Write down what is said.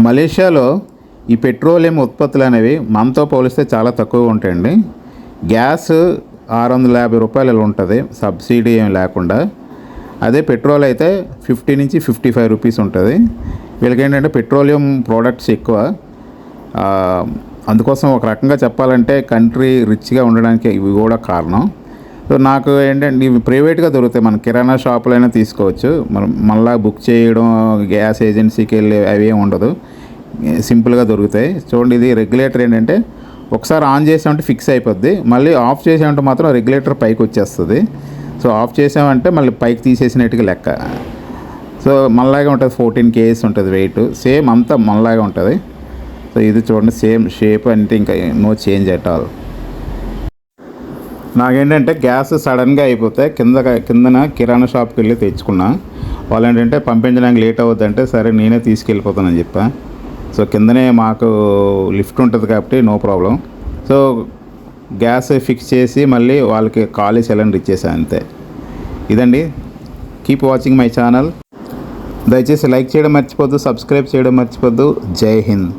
మలేషియాలో ఈ పెట్రోలియం ఉత్పత్తులు అనేవి మనతో పోలిస్తే చాలా తక్కువగా ఉంటాయండి. గ్యాస్ 650 రూపాయలు ఉంటుంది సబ్సిడీ ఏం లేకుండా. అదే పెట్రోల్ అయితే 50 నుంచి 55 రూపీస్ ఉంటుంది. వీళ్ళకి ఏంటంటే పెట్రోలియం ప్రోడక్ట్స్ ఎక్కువ. అందుకోసం ఒక రకంగా చెప్పాలంటే కంట్రీ రిచ్గా ఉండడానికి ఇవి కూడా కారణం. సో నాకు ఏంటంటే ఇవి ప్రైవేట్గా దొరుకుతాయి, మన కిరాణా షాపులైనా తీసుకోవచ్చు. మనం మళ్ళీ బుక్ చేయడం, గ్యాస్ ఏజెన్సీకి వెళ్ళి అవి ఏమి ఉండదు, సింపుల్గా దొరుకుతాయి. చూడండి, ఇది రెగ్యులేటర్ ఏంటంటే ఒకసారి ఆన్ చేసామంటే ఫిక్స్ అయిపోద్ది, మళ్ళీ ఆఫ్ చేసామంటే మాత్రం రెగ్యులేటర్ పైకి వచ్చేస్తుంది. సో ఆఫ్ చేసామంటే మళ్ళీ పైకి తీసేసినట్టుగా లెక్క. సో మనలాగే ఉంటుంది, 14 kgs ఉంటుంది వెయిట్, సేమ్ అంతా మనలాగే ఉంటుంది. సో ఇది చూడండి, సేమ్ షేప్ అంటే ఇంకా నో చేంజ్ అట్ ఆల్. నాకేంటంటే గ్యాస్ సడన్గా అయిపోతే కిందన కిరాణా షాప్కి వెళ్ళి తెచ్చుకున్నా. వాళ్ళు ఏంటంటే పంపించడానికి లేట్ అవుద్దంటే సరే నేనే తీసుకెళ్ళిపోతానని చెప్పా. సో కిందనే మాకు లిఫ్ట్ ఉంటుంది కాబట్టి no problem. So gas fix చేసి మళ్ళీ వాళ్ళకి ఖాళీ సిలిండర్ ఇచ్చేసాను అంతే. ఇదండి, కీప్ వాచింగ్ మై ఛానల్. దయచేసి లైక్ చేయడం మర్చిపోద్దు, సబ్స్క్రైబ్ చేయడం మర్చిపోద్దు. జై హింద్.